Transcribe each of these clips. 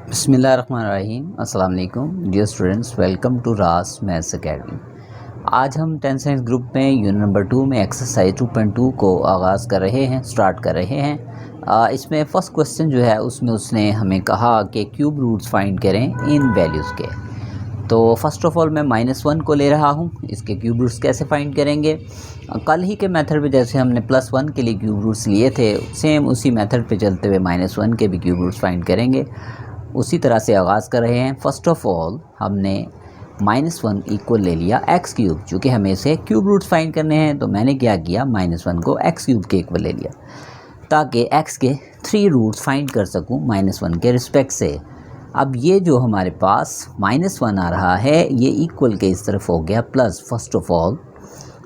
बिस्मिल्लाहिर्रहमानिर्रहीम। अस्सलाम वालेकुम डियर स्टूडेंट्स, वेलकम टू रास मैथ्स एकेडमी। आज हम 10th साइंस ग्रुप में यूनिट नंबर 2 में एक्सरसाइज 2.2 को आगाज़ कर रहे हैं, स्टार्ट कर रहे हैं। इसमें फ़र्स्ट क्वेश्चन जो है उसमें उसने हमें कहा कि क्यूब रूट्स फाइंड करें इन वैल्यूज़ के। तो फर्स्ट ऑफ़ ऑल मैं -1 को ले रहा हूँ, इसके क्यूब रूट्स कैसे फाइंड करेंगे। कल ही के मेथड पे जैसे हमने +1 के लिए क्यूब रूट्स लिए थे, सेम उसी मेथड पे चलते हुए -1 के भी क्यूब रूट्स फाइंड करेंगे। उसी तरह से आगाज़ कर रहे हैं। फ़र्स्ट ऑफ़ ऑल हमने -1 इक्वल ले लिया x क्यूब, चूँकि हमें इसे क्यूब रूट्स फाइंड करने हैं तो मैंने क्या किया, -1 को x क्यूब के इक्वल ले लिया ताकि x के 3 रूट्स फाइंड कर सकूं -1 के रिस्पेक्ट से। अब ये जो हमारे पास -1 आ रहा है ये इक्वल के इस तरफ हो गया प्लस फर्स्ट ऑफ़ ऑल,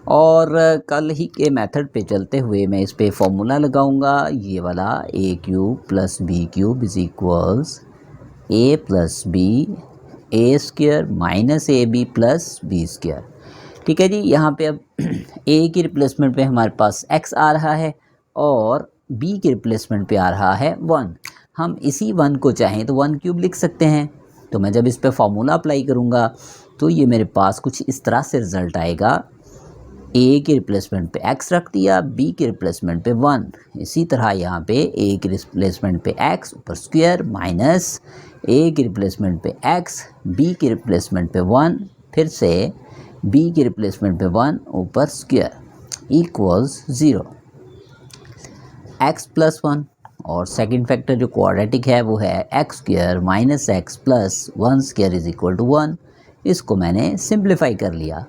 और कल ही के मेथड पे चलते हुए मैं इस पे फॉर्मूला लगाऊंगा, ये वाला a cube plus b cube is equals a plus b A square minus a B plus B square. ठीक है जी। यहाँ पे अब a की रिप्लेसमेंट पे हमारे पास x आ रहा है और b की रिप्लेसमेंट पे आ रहा है 1। हम इसी 1 को चाहें तो 1 क्यूब लिख सकते हैं। तो मैं जब इस पे फॉर्मूला अप्लाई करूँगा तो ये मेरे पास कुछ इस तरह से रिज़ल्ट आएगा। a की रिप्लेसमेंट पे x रख दिया, b की रिप्लेसमेंट पे 1। इसी तरह यहाँ पे a की रिप्लेसमेंट पे x ऊपर स्क्वायर माइनस a की रिप्लेसमेंट पे x, b की रिप्लेसमेंट पे 1, फिर से b की रिप्लेसमेंट पे 1 ऊपर स्क्वायर इक्वल्स 0, x प्लस 1। और सेकंड फैक्टर जो क्वाड्रेटिक है वो है x square minus x plus 1 square is equal to 1। इसको मैंने सिंप्लीफाई कर लिया।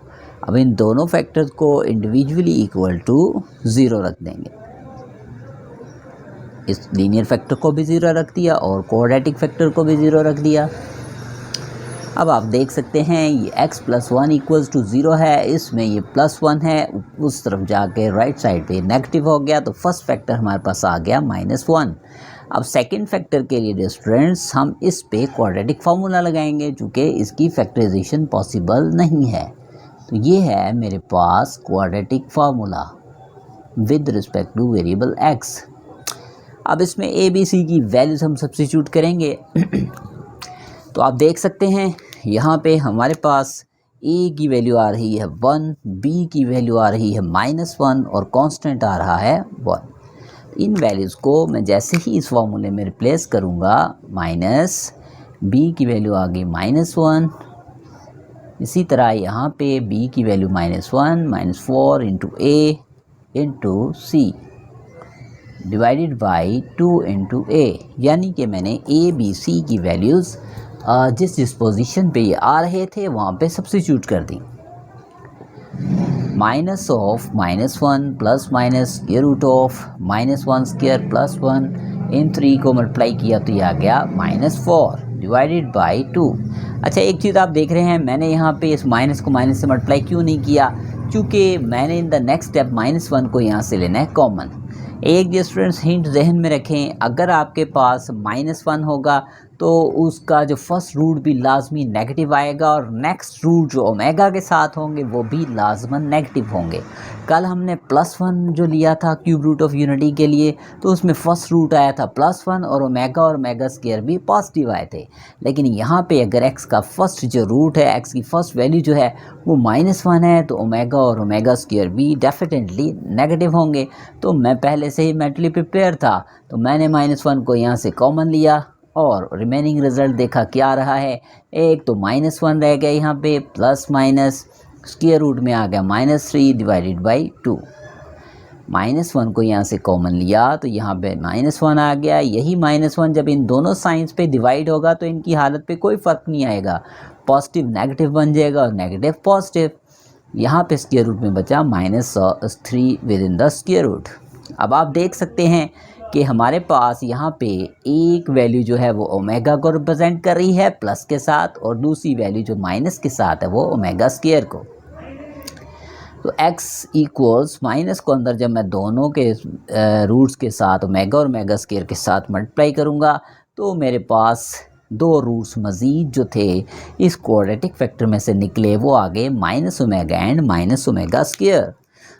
अब इन दोनों फैक्टर्स को इंडिविजुअली इक्वल टू 0 रख देंगे। इस लीनियर फैक्टर को भी 0 रख दिया और क्वाड्रेटिक फैक्टर को भी 0 रख दिया। अब आप देख सकते हैं ये x प्लस 1 इक्वल्स टू 0 है, इसमें ये +1 है, उस तरफ जाके राइट साइड पे नेगेटिव हो गया, तो फर्स्ट फैक्टर हमारे पास आ गया -1। अब सेकंड फैक्टर के लिए स्टूडेंट्स हम इस पे क्वाड्रेटिक फार्मूला लगाएंगे चूँकि इसकी फैक्टराइजेशन पॉसिबल नहीं है। तो ये है मेरे पास quadratic formula with respect to variable x। अब इसमें a b c की वैल्यूज़ हम सब्स्टिट्यूट करेंगे। तो आप देख सकते हैं यहाँ पे हमारे पास a की वैल्यू आ रही है 1, b की वैल्यू आ रही है -1 और कांस्टेंट आ रहा है 1। इन वैल्यूज़ को मैं जैसे ही इस फार्मूले में रिप्लेस करूँगा, b की वैल्यू आ गई -1, इसी तरह यहाँ पे b की value -1 -4 into a into c divided by 2 into a, यानी कि मैंने a b c की वैल्यूज़ जिस पोजीशन पे ये आ रहे थे वहाँ पे सब्स्टिट्यूट कर दी। Minus of -1 plus minus square root of -1 square plus 1, इन 3 को मल्टीप्लाई किया तो ये आ गया -4 डिवाइडेड बाई 2। अच्छा, एक चीज़ आप देख रहे हैं, मैंने यहाँ पे इस माइनस को माइनस से मल्टीप्लाई क्यों नहीं किया, क्योंकि मैंने इन द नेक्स्ट स्टेप -1 को यहाँ से लेना है कॉमन। एक जो स्टूडेंट्स हिंट जहन में रखें, अगर आपके पास -1 होगा तो उसका जो फर्स्ट रूट भी लाजमी नेगेटिव आएगा और नेक्स्ट रूट जो ओमेगा के साथ होंगे वो भी लाजमन नेगेटिव होंगे। कल हमने +1 जो लिया था क्यूब रूट ऑफ यूनिटी के लिए तो उसमें फ़र्स्ट रूट आया था +1 और ओमेगा स्क्वायर भी पॉजिटिव आए थे। लेकिन यहाँ पे अगर x का फर्स्ट जो रूट है, x की फ़र्स्ट वैल्यू जो है वो -1 है तो ओमेगा स्क्वायर भी डेफिनेटली नेगेटिव होंगे। तो मैं पहले से ही मेंटली प्रिपेयर था तो मैंने -1 को यहाँ से कॉमन लिया और रिमेनिंग रिज़ल्ट देखा क्या रहा है। एक तो -1 रह गया यहाँ पे, प्लस माइनस स्क्वायर रूट में आ गया -3 डिवाइडेड बाई 2। -1 को यहाँ से कॉमन लिया तो यहाँ पे -1 आ गया। यही -1 जब इन दोनों साइंस पे डिवाइड होगा तो इनकी हालत पे कोई फ़र्क नहीं आएगा, पॉजिटिव नेगेटिव बन जाएगा और नेगेटिव पॉजिटिव। यहाँ पे स्क्वायर रूट में बचा -3 within the square root. अब आप देख सकते हैं कि हमारे पास यहाँ पे एक वैल्यू जो है वो ओमेगा को रिप्रेजेंट कर रही है प्लस के साथ, और दूसरी वैल्यू जो माइनस के साथ है वो ओमेगा स्क्वायर को। तो x इक्वल्स माइनस को अंदर जब मैं दोनों के रूट्स के साथ ओमेगा स्क्वायर के साथ मल्टीप्लाई करूँगा तो मेरे पास 2 रूट्स मज़ीद जो थे इस क्वाड्रेटिक फैक्टर में से निकले, वो आ गए -ओमेगा एंड -ओमेगा स्क्वायर।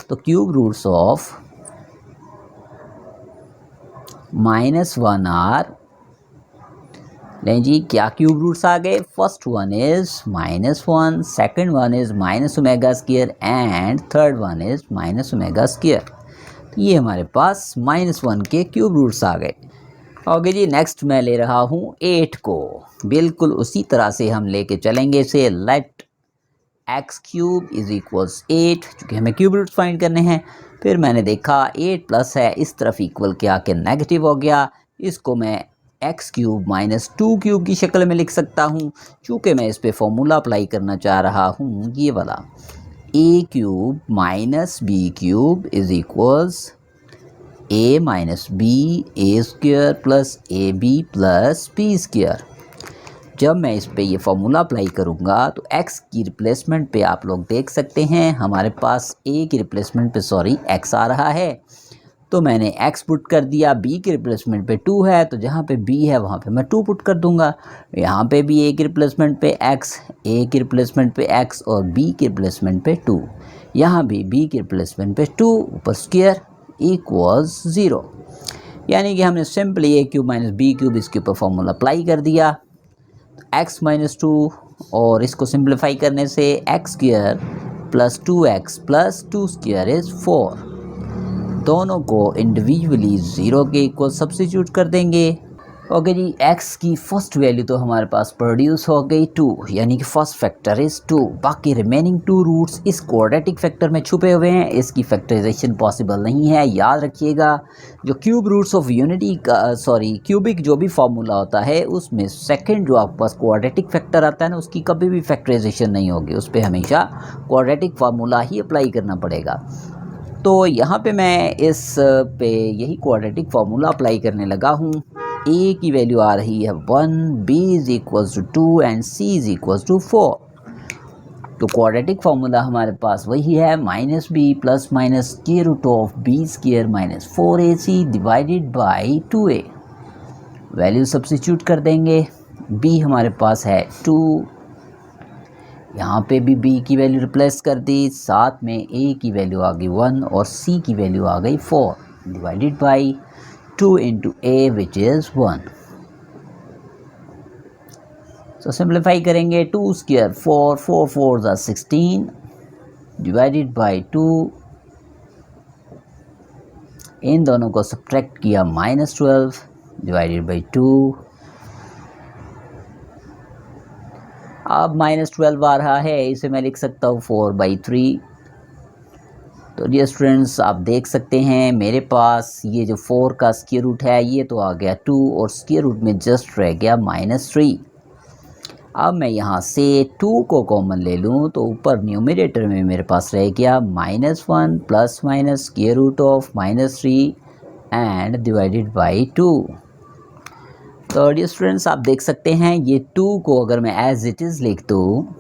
तो क्यूब रूट्स ऑफ -1 आर लें जी, क्या क्यूब रूट्स आ गए? First one is -1, second one is minus omega square and third one is minus omega square. तो ये हमारे पास -1 के क्यूब रूट्स आ गए। ओके जी, नेक्स्ट मैं ले रहा हूँ 8 को। बिल्कुल उसी तरह से हम लेके चलेंगे इसे। Let x cube is equals 8, चूँकि हमें क्यूब रूट्स फाइंड करने हैं। फिर मैंने देखा 8 प्लस है, इस तरफ इक्वल के आके नेगेटिव हो गया। इसको मैं एक्स क्यूब माइनस 2 क्यूब की शक्ल में लिख सकता हूँ। चूँकि मैं इस पे फॉर्मूला अप्लाई करना चाह रहा हूँ, ये वाला A cube minus B cube is equals A minus B A square plus A B plus B square. जब मैं इस पे ये फॉर्मूला अप्लाई करूँगा तो x की रिप्लेसमेंट पे आप लोग देख सकते हैं हमारे पास a की रिप्लेसमेंट पे x आ रहा है। तो मैंने x पुट कर दिया, b की रिप्लेसमेंट पे 2 है, तो जहाँ पे b है वहाँ पे मैं 2 पुट कर दूँगा। यहाँ पे भी a की रिप्लेसमेंट पे x, a की रिप्लेसमेंट पे x और b की रिप्लेसमेंट पे 2। यहाँ भी b की रिप्लेसमेंट पे 2, ऊपर स्क्वायर इक्वल्स 0। यानी कि हमने simply a cube minus B cube इसके ऊपर फॉर्मूला अप्लाई कर दिया, x माइनस 2, और इसको सिंप्लीफाई करने से x square plus 2x plus 2 square is 4। दोनों को इंडिविजुअली 0 के इक्वल सब्स्टिट्यूट कर देंगे। ओके जी, x की फर्स्ट वैल्यू तो हमारे पास प्रोड्यूस हो गई 2, यानी कि फर्स्ट फैक्टर इज़ 2। बाकी रिमेनिंग 2 रूट्स इस क्वाड्रेटिक फैक्टर में छुपे हुए हैं, इसकी फैक्टराइजेशन पॉसिबल नहीं है। याद रखिएगा, जो क्यूब रूट्स ऑफ यूनिटी का क्यूबिक जो भी फार्मूला होता है उसमें सेकंड जो आपके पास क्वाड्रेटिक फैक्टर आता है ना, उसकी कभी भी फैक्टराइजेशन नहीं होगी, उस पर हमेशा क्वाड्रेटिक फार्मूला ही अप्लाई करना पड़ेगा। तो यहाँ पे मैं इस पे यही क्वाड्रेटिक फार्मूला अप्लाई करने लगा हूँ। a की वैल्यू आ रही है 1, b is equals to 2 and c is equals to 4। तो क्वाड्रेटिक फार्मूला हमारे पास वही है, माइनस बी प्लस माइनस के root of b square minus 4ac divided by 2a। Value substitute कर देंगे। b हमारे पास है 2, यहाँ पे भी b की वैल्यू रिप्लेस कर दी, साथ में a की वैल्यू आ गई 1 और c की वैल्यू आ गई 4 divided by 2 into a which is 1। So simplify करेंगे, 2 square 4, 4 4s are 16 divided by 2। इन दोनों को सब्ट्रैक्ट किया, -12 डिवाइडेड बाई 2। अब -12 आ रहा है, इसे मैं लिख सकता हूँ 4/3। तो डियर स्टूडेंट्स, आप देख सकते हैं मेरे पास ये जो 4 का स्क्वायर रूट है ये तो आ गया 2 और स्क्वायर रूट में जस्ट रह गया -3। अब मैं यहाँ से 2 को कॉमन ले लूँ तो ऊपर न्यूमरेटर में मेरे पास रह गया -1 plus minus square root of -3 and divided by 2। तो डियर स्टूडेंट्स, आप देख सकते हैं ये 2 को अगर मैं एज इट इज़ लिख दूँ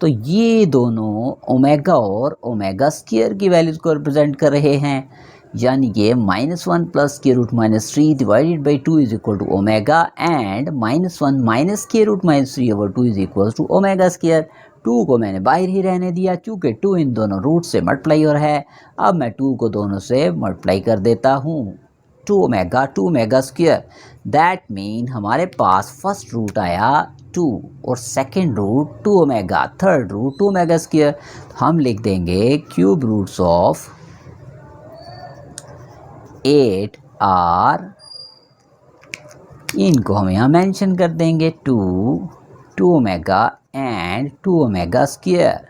तो ये दोनों ओमेगा और ओमेगा स्क्वायर की वैल्यूज़ को रिप्रेजेंट कर रहे हैं। यानी कि -1 plus square root -3 divided by 2 is equal to omega and -1 minus square root -3 over 2 is equal to omega square. 2 को मैंने बाहर ही रहने दिया, चूँकि 2 इन दोनों रूट से मल्टीप्लाई हो रहा है। अब मैं 2 को दोनों से मल्टीप्लाई कर देता हूँ, 2 ओमेगा स्क्वायर। दैट मीन हमारे पास फर्स्ट रूट आया 2 और second root 2 omega, third root 2 omega square. हम लिख देंगे क्यूब रूट्स ऑफ 8 आर, इनको हम यहाँ मेंशन कर देंगे 2 ओमेगा एंड 2 ओमेगा स्क्वायर।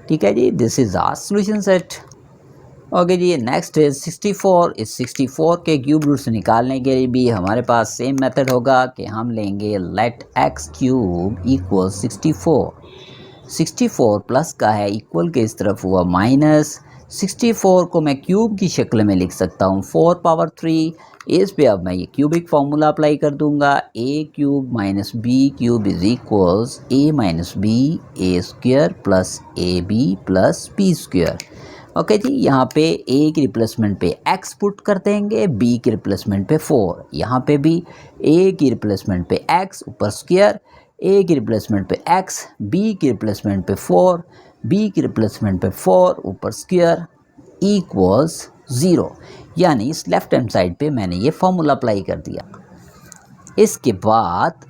ठीक है जी, this is our solution set. Okay जी, नेक्स्ट इज 64। इस 64 के क्यूब रूट्स निकालने के लिए भी हमारे पास सेम मेथड होगा कि हम लेंगे let x cube equal 64। 64 plus का है, इक्वल के इस तरफ हुआ माइनस। 64 को मैं क्यूब की शक्ल में लिख सकता हूँ 4 पावर 3। इस पे अब मैं ये क्यूबिक फार्मूला अप्लाई कर दूंगा, a cube minus B cube is equals a minus B A square plus A B plus B square. Okay जी, यहाँ पे a की रिप्लेसमेंट पे x पुट कर देंगे, b की रिप्लेसमेंट पे 4। यहाँ पे भी a की रिप्लेसमेंट पे x ऊपर स्क्वायर, a की रिप्लेसमेंट पे x, b की रिप्लेसमेंट पे 4, b की रिप्लेसमेंट पे 4 ऊपर स्क्वायर इक्वल्स 0। यानी इस लेफ्ट हैंड साइड पे मैंने ये फॉर्मूला अप्लाई कर दिया। इसके बाद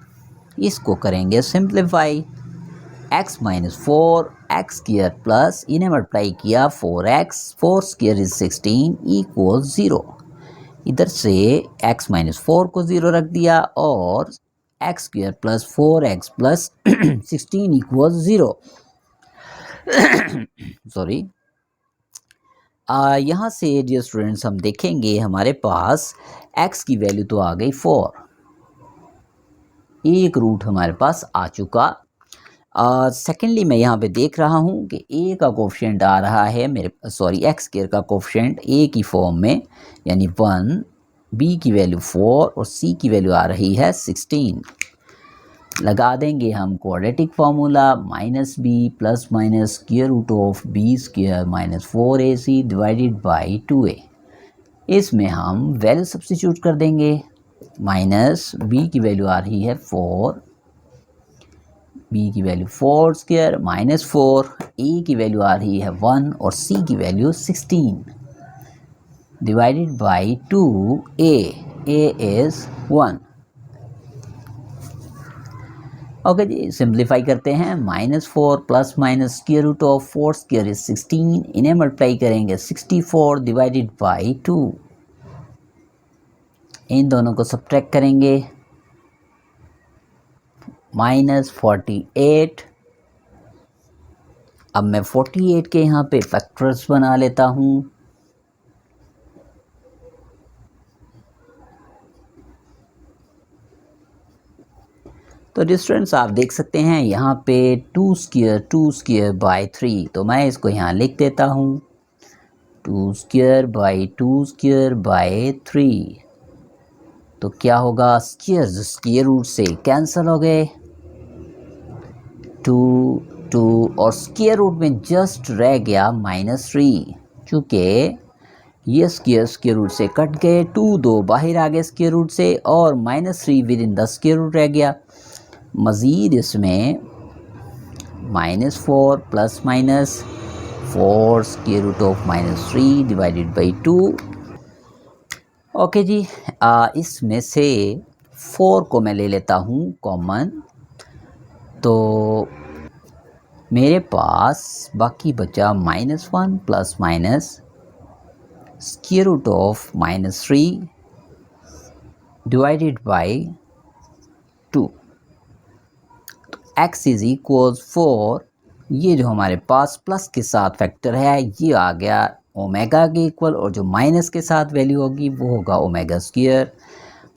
इसको करेंगे simplify. x minus 4 x square plus इन्हें मल्टीप्लाई किया 4x 4 स्क्वायर इज 16 इक्वल 0। इधर से x माइनस 4 को 0 रख दिया और x square plus 4x plus 16 equal 0। Sorry, यहाँ से डियर स्टूडेंट्स हम देखेंगे हमारे पास x की वैल्यू तो आ गई 4, एक रूट हमारे पास आ चुका। सेकेंडली मैं यहाँ पे देख रहा हूँ कि a का कोफिशिएंट आ रहा है मेरे एक्स स्क्वायर का कोफिशिएंट a की फॉर्म में यानी 1, b की वैल्यू 4 और c की वैल्यू आ रही है 16। लगा देंगे हम quadratic formula minus b plus minus square root of b square minus 4ac divided by 2a। इसमें हम वैल्यू सब्स्टिट्यूट कर देंगे। माइनस b की वैल्यू आ रही है 4, b की वैल्यू 4 स्क्वायर माइनस 4, a की वैल्यू आ रही है 1 और c की value 16 divided by 2a, a is 1। Okay जी, सिंप्लीफाई करते हैं। Minus 4 plus minus square root of 4 square is 16, इन्हें मल्टीप्लाई करेंगे 64 डिवाइडेड बाई 2। इन दोनों को सब्ट्रैक्ट करेंगे माइनस 48। अब मैं 48 के यहाँ पे फैक्टर्स बना लेता हूँ। तो डिस्टेंस आप देख सकते हैं यहाँ पे 2 स्क्वायर बाई 3, तो मैं इसको यहाँ लिख देता हूँ 2 स्क्वायर बाई 3। तो क्या होगा, स्क्वायर रूट से कैंसिल हो गए 2 और स्क्वायर रूट में जस्ट रह गया -3। चूँकि ये स्क्वायर रूट से कट गए, 2 बाहर आ गए स्क्वायर रूट से और -3 within the square root रह गया। मज़ीद इसमें -4 plus minus 4 square root of -3 divided by 2। Okay जी, इसमें से 4 को मैं ले लेता हूँ कॉमन, तो मेरे पास बाकी बचा -1 plus minus square root of -3 divided by 2। x is equals 4। ये जो हमारे पास प्लस के साथ फैक्टर है ये आ गया ओमेगा के इक्वल, और जो माइनस के साथ वैल्यू होगी वो होगा ओमेगा स्क्वायर।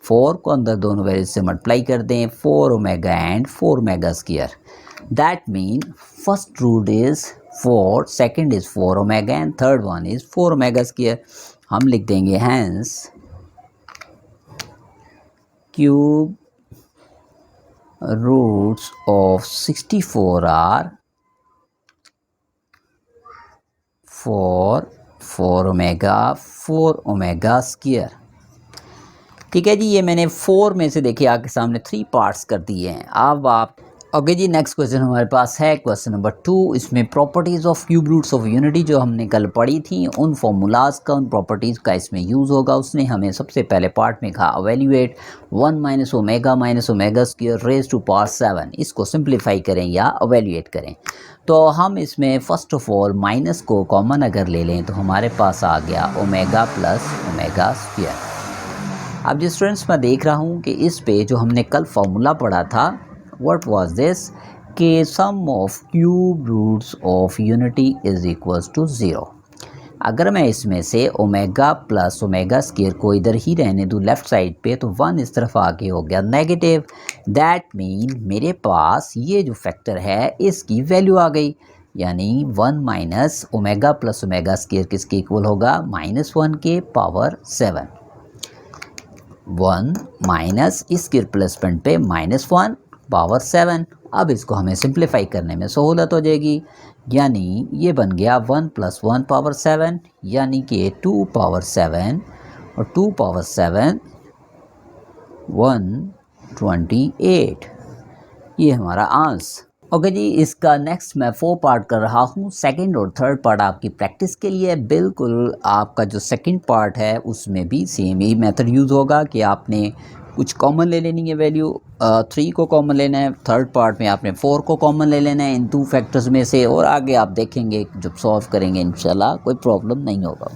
4 को अंदर दोनों वैल्यू से मल्टीप्लाई कर दें, 4 omega and 4 omega square. That mean first root is 4, second is 4 omega and third one is 4 omega square. हम लिख देंगे hence cube roots of 64 are 4 omega square. ठीक है जी, ये मैंने 4 में से देखिए आपके सामने 3 पार्ट्स कर दिए हैं। अब आप ओके जी, नेक्स्ट क्वेश्चन हमारे पास है क्वेश्चन नंबर 2। इसमें properties of cube roots of unity जो हमने कल पढ़ी थी उन फॉर्मूलाज का, उन प्रॉपर्टीज़ का इसमें यूज़ होगा। उसने हमें सबसे पहले पार्ट में कहा evaluate 1 minus omega square raise to power 7। इसको सिंप्लीफाई करें या अवेल्यूएट करें। तो हम इसमें फ़र्स्ट ऑफ ऑल माइनस को कॉमन अगर ले लें तो हमारे पास आ गया ओमेगा प्लस ओमेगा स्क्वायर। अब जिस स्टूडेंट्स मैं देख रहा हूँ कि इस पे जो हमने कल फार्मूला पढ़ा था what was this कि sum of cube roots of unity is equals to 0। अगर मैं इसमें से ओमेगा प्लस ओमेगा स्क्वायर को इधर ही रहने दूँ लेफ़्ट साइड पे, तो 1 इस तरफ आगे हो गया नेगेटिव। दैट मीन मेरे पास ये जो फैक्टर है इसकी वैल्यू आ गई, यानी 1 minus omega plus omega square किसके इक्वल होगा, -1 के पावर 7। 1 माइनस इसके रिप्लेसमेंट पे -1 पावर 7। अब इसको हमें सिंप्लीफाई करने में सहूलत हो जाएगी, यानी ये बन गया 1 + 1 पावर 7 यानी कि 2 पावर 7 और 2 पावर 7 128। ये हमारा आंसर। ओके जी, इसका नेक्स्ट मैं 4 पार्ट कर रहा हूँ। सेकंड और थर्ड पार्ट आपकी प्रैक्टिस के लिए। बिल्कुल आपका जो सेकंड पार्ट है उसमें भी सेम ही मेथड यूज़ होगा कि आपने कुछ कॉमन ले लेनी है वैल्यू, 3 को कॉमन लेना है, थर्ड पार्ट में आपने 4 को कॉमन ले लेना है इन 2 फैक्टर्स में से, और आगे आप देखेंगे जब सॉल्व करेंगे इंशाल्लाह कोई प्रॉब्लम नहीं होगा।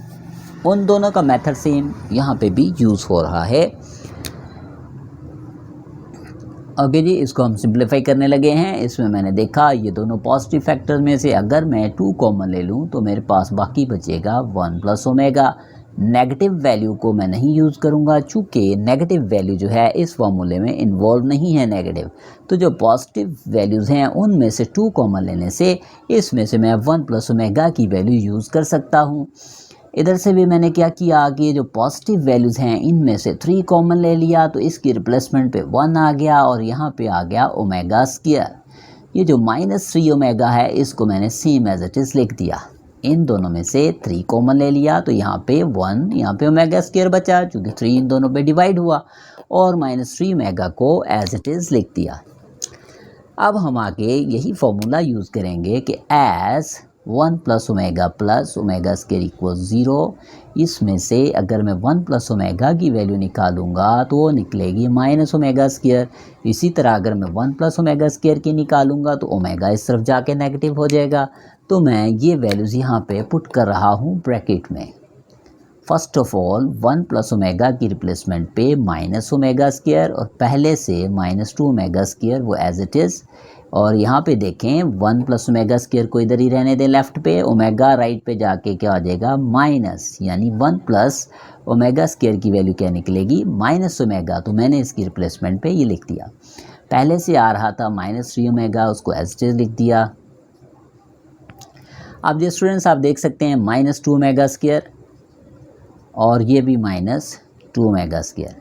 उन दोनों का मेथड सेम यहाँ पे भी यूज़ हो रहा है। ओके जी, इसको हम सिंप्लीफाई करने लगे हैं। इसमें मैंने देखा ये दोनों पॉजिटिव फैक्टर्स में से अगर मैं 2 कॉमन ले लूँ तो मेरे पास बाकी बचेगा 1 प्लस ओमेगा। नेगेटिव वैल्यू को मैं नहीं यूज़ करूँगा चूँकि नेगेटिव वैल्यू जो है इस फॉर्मूले में इन्वॉल्व नहीं है नेगेटिव। तो जो पॉजिटिव वैल्यूज़ हैं उनमें से 2 कॉमन लेने से इसमें से मैं 1 प्लस ओमेगा की वैल्यू यूज़ कर सकता हूँ। इधर से भी मैंने क्या किया कि जो पॉजिटिव वैल्यूज़ हैं इनमें से 3 कॉमन ले लिया, तो इसकी रिप्लेसमेंट पे 1 आ गया और यहाँ पे आ गया ओमेगा स्क्वायर। ये जो -3 ओमेगा है इसको मैंने सेम एज इट इज़ लिख दिया। इन दोनों में से 3 कॉमन ले लिया तो यहाँ पे 1, यहाँ पे ओमेगा स्क्वायर बचा क्योंकि 3 इन दोनों पे डिवाइड हुआ, और -3 ओमेगा को एज इट इज़ लिख दिया। अब हम आगे यही फॉर्मूला यूज़ करेंगे कि as 1 plus omega square equal 0, इसमें से अगर मैं 1 प्लस ओमेगा की वैल्यू निकालूंगा तो वो निकलेगी माइनस ओमेगा स्क्वायर। इसी तरह अगर मैं 1 प्लस ओमेगा स्क्वायर की निकालूंगा तो ओमेगा इस तरफ जाके नेगेटिव हो जाएगा। तो मैं ये वैल्यूज़ यहाँ पे पुट कर रहा हूँ ब्रैकेट में। First of all 1 plus omega की रिप्लेसमेंट पे माइनस ओमेगा स्क्वायर, और पहले से -2 ओमेगा स्क्वायर वो एज इट इज़, और यहाँ पे देखें 1 प्लस ओमेगा स्क्वायर को इधर ही रहने दें लेफ़्ट पे, ओमेगा राइट पे जाके क्या हो जाएगा माइनस, यानी 1 प्लस ओमेगा स्क्वायर की वैल्यू क्या निकलेगी माइनस ओमेगा। तो मैंने इसकी रिप्लेसमेंट पे ये लिख दिया। पहले से आ रहा था -3 ओमेगा, उसको एज इट इज़ लिख दिया। अब जो स्टूडेंट्स आप देख सकते हैं -2 ओमेगा स्क्वायर और ये भी -2 ओमेगा स्क्वायर,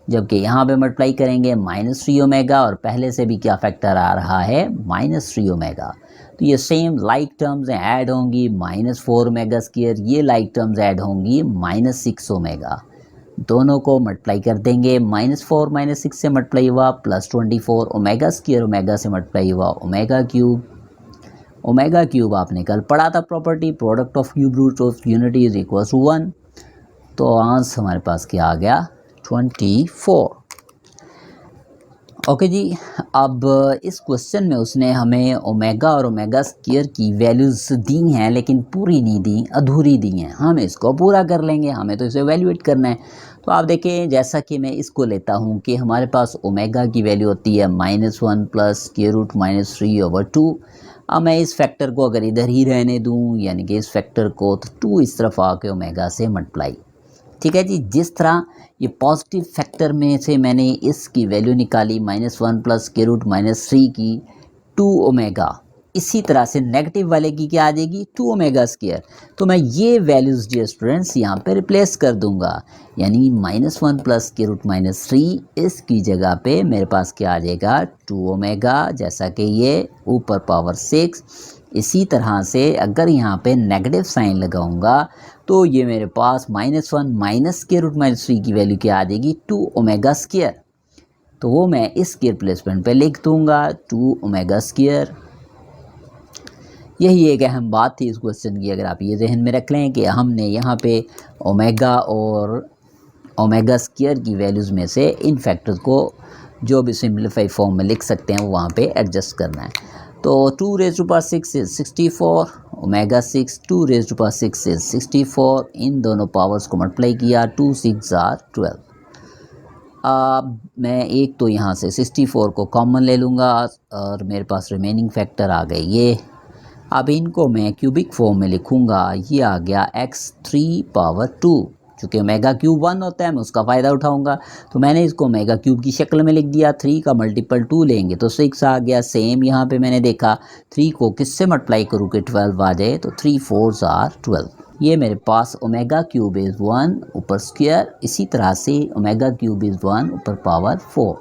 जबकि यहाँ पे मल्टीप्लाई करेंगे -3 ओमेगा और पहले से भी क्या फैक्टर आ रहा है -3 ओमेगा। तो ये सेम लाइक टर्म्स ऐड होंगी, -4 ओमेगा स्क्वायर, ये लाइक टर्म्स ऐड होंगी -6 ओमेगा। दोनों को मल्टीप्लाई कर देंगे, -4 -6 से मल्टीप्लाई हुआ +24 ओमेगा स्क्वायर, ओमेगा से मल्टीप्लाई हुआ ओमेगा क्यूब। ओमेगा क्यूब आपने कल पढ़ा था property, product of cube root of unity is equal to 1। तो आंसर हमारे पास क्या आ गया 24। ओके जी, अब इस क्वेश्चन में उसने हमें ओमेगा और ओमेगा स्क्वायर की वैल्यूज़ दी हैं लेकिन पूरी नहीं दी, अधूरी दी हैं। हम इसको पूरा कर लेंगे, हमें तो इसे एवेल्यूएट करना है। तो आप देखें, जैसा कि मैं इसको लेता हूँ कि हमारे पास ओमेगा की वैल्यू होती है -1 प्लस स्क्वायर रूट -3/2। अब मैं इस फैक्टर को अगर इधर ही रहने दूँ, यानी कि इस फैक्टर को, तो 2 इस तरफ आके ओमेगा से मल्टीप्लाई। ठीक है जी, जिस तरह ये पॉजिटिव फैक्टर में से मैंने इसकी वैल्यू निकाली -1 प्लस स्क्वायर रूट -3 की 2 ओमेगा, इसी तरह से नेगेटिव वाले की क्या आ जाएगी 2 ओमेगा स्क्वायर। तो मैं ये वैल्यूज़ डियर स्टूडेंट्स यहाँ पे रिप्लेस कर दूंगा, यानी -1 प्लस स्क्वायर रूट -3, इसकी जगह पे मेरे पास क्या आ जाएगा 2 ओमेगा, जैसा कि ये ऊपर पावर 6। इसी तरह से अगर यहाँ पे नेगेटिव साइन लगाऊंगा तो ये मेरे पास -1 माइनस स्क्वायर रूट -3 की वैल्यू क्या आ जाएगी 2 ओमेगा स्क्वायर। तो वो मैं इसके रिप्लेसमेंट पे लिख दूंगा 2 ओमेगा स्क्वायर। यही एक अहम बात थी इस क्वेश्चन की, अगर आप ये जहन में रख लें कि हमने यहाँ पे ओमेगा और ओमेगा स्क्वायर की वैल्यूज़ में से इन फैक्टर्स को जो भी सिंप्लीफाई फॉर्म में लिख सकते हैं वो वहाँ पे एडजस्ट करना है। तो 2 raise to power 6 is 64, omega 6 2 raise to power 6 is 64। इन दोनों पावर्स को मल्टीप्लाई किया, 2 6 आर 12। अब मैं एक तो यहाँ से 64 को कॉमन ले लूँगा और मेरे पास रिमेनिंग फैक्टर आ गए ये। अब इनको मैं क्यूबिक फॉर्म में लिखूँगा, ये आ गया x3/2। चूँकि ओमेगा क्यूब 1 होता है, मैं उसका फ़ायदा उठाऊँगा, तो मैंने इसको ओमेगा क्यूब की शक्ल में लिख दिया। 3 का मल्टीपल 2 लेंगे तो 6 आ गया। सेम यहाँ पे मैंने देखा 3 को किससे मल्टीप्लाई करूँ कि 12 आ जाए, तो 3 4s आर 12। ये मेरे पास ओमेगा क्यूब इज़ 1 ऊपर स्क्वायर, इसी तरह से ओमेगा क्यूब इज़ 1 ऊपर पावर 4।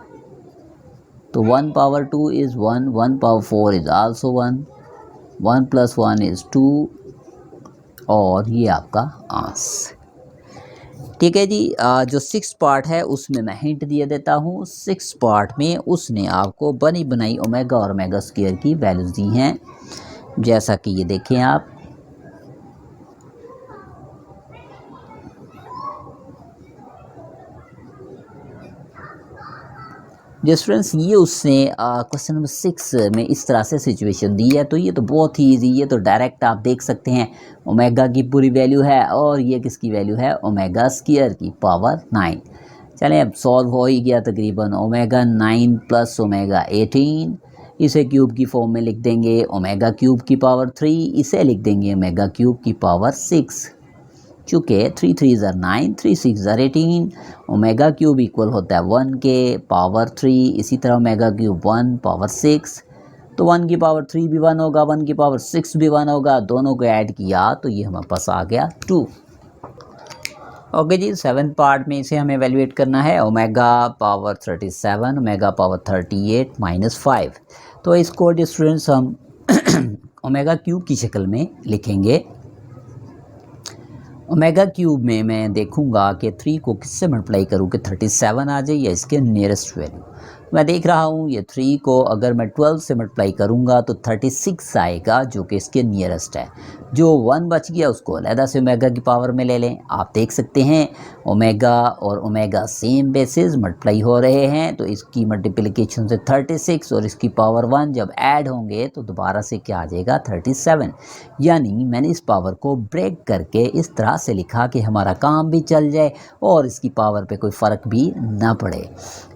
तो 1 power 2 is 1, 1 power 4 is also 1, 1 + 1 is 2, और ये आपका आंसर। ठीक है जी, जो 6 पार्ट है उसमें मैं हिंट दिए देता हूँ। 6 पार्ट में उसने आपको बनी बनाई ओमेगा और ओमेगा स्क्वायर की वैल्यूज़ दी हैं, जैसा कि ये देखें आप। जो स्टूडेंट्स ये उसने क्वेश्चन नंबर 6 में इस तरह से सिचुएशन दी है, तो ये तो बहुत ही ईजी, ये तो डायरेक्ट आप देख सकते हैं ओमेगा की पूरी वैल्यू है और ये किसकी वैल्यू है, ओमेगा स्क्वायर की पावर 9। चलें अब सॉल्व हो ही गया तकरीबन। ओमेगा 9 प्लस ओमेगा 18, इसे क्यूब की फॉर्म में लिख देंगे ओमेगा क्यूब की पावर 3, इसे लिख देंगे ओमेगा क्यूब की पावर 6। चूँकि 3 3 ज़र 9, 3 6 ज़र 18, ओमेगा क्यूब इक्वल होता है 1 के पावर 3, इसी तरह ओमेगा क्यूब 1 पावर 6, तो 1 की पावर 3 भी 1 होगा, 1 की पावर 6 भी 1 होगा, दोनों को ऐड किया तो ये हमारे पास आ गया 2। ओके जी, 7th पार्ट में इसे हमें एवेल्यूएट करना है, omega power 37, omega power 38 minus 5। तो इसको स्टूडेंट्स हम ओमेगा क्यूब की शक्ल में लिखेंगे। ओमेगा क्यूब में मैं देखूंगा कि 3 को किससे मल्टीप्लाई करूँ कि 37 आ जाए या इसके नियरेस्ट वैल्यू। मैं देख रहा हूँ ये 3 को अगर मैं 12 से मल्टीप्लाई करूँगा तो 36 आएगा, जो कि इसके नियरेस्ट है। जो 1 बच गया उसको अलहदा से ओमेगा की पावर में ले लें। आप देख सकते हैं ओमेगा और ओमेगा सेम बेसिस मल्टीप्लाई हो रहे हैं, तो इसकी मल्टीप्लिकेशन से 36 और इसकी पावर 1 जब ऐड होंगे तो दोबारा से क्या आ जाएगा 37। यानी मैंने इस पावर को ब्रेक करके इस तरह से लिखा कि हमारा काम भी चल जाए और इसकी पावर पे कोई फ़र्क भी ना पड़े।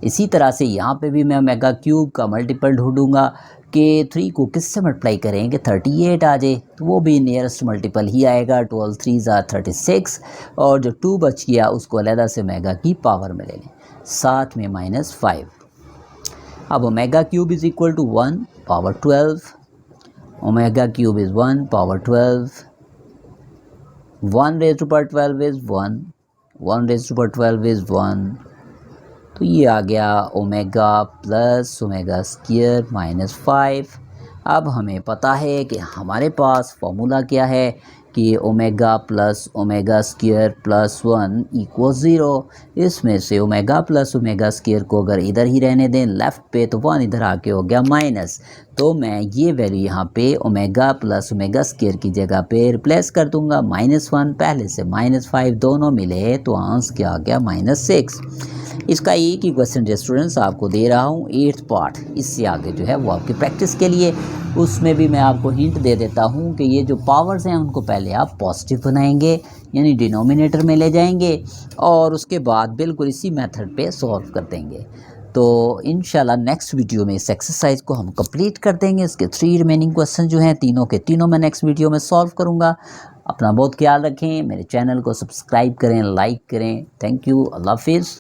इसी तरह से यहाँ पे भी मैं ओमेगा क्यूब का मल्टीपल ढूंढूंगा कि 3 को किससे मल्टीप्लाई करें कि 38 आ जाए, तो वो भी नियरेस्ट मल्टीपल ही आएगा। 12 3 ज़ा 36 और जो 2 बच गया उसको अलहदा से ओमेगा की पावर में ले लें, साथ में -5। अब omega cube is equal to 1 power 12, omega cube is 1 power 12, 1 raise to power 12 is 1, 1 raise to power 12 is 1, तो ये आ गया ओमेगा प्लस ओमेगा स्क्वायर -5। अब हमें पता है कि हमारे पास फॉर्मूला क्या है कि omega plus omega square plus 1 equal 0। इसमें से ओमेगा प्लस ओमेगा स्क्वायर को अगर इधर ही रहने दें लेफ़्ट पे, तो 1 इधर आके हो गया माइनस, तो मैं ये वैल्यू यहाँ पे ओमेगा प्लस ओमेगा स्क्वायर की जगह पे रिप्लेस कर दूंगा। -1 पहले से -5 दोनों मिले तो आंसर क्या आ गया -6। इसका एक ही क्वेश्चन स्टूडेंट्स आपको दे रहा हूँ 8th पार्ट, इससे आगे जो है वो आपकी प्रैक्टिस के लिए। उसमें भी मैं आपको हिंट दे देता हूँ कि ये जो पावर्स हैं उनको पहले आप पॉजिटिव बनाएंगे, यानी डिनोमिनेटर में ले जाएंगे और उसके बाद बिल्कुल इसी मेथड पे सॉल्व कर देंगे। तो इंशाल्लाह नेक्स्ट वीडियो में इस एक्सरसाइज को हम कंप्लीट कर देंगे। इसके 3 रिमेनिंग क्वेश्चन जो हैं तीनों के तीनों मैं नेक्स्ट वीडियो में सॉल्व करूँगा। अपना बहुत ख्याल रखें, मेरे चैनल को सब्सक्राइब करें, लाइक करें। थैंक यू, अल्लाह हाफिज़।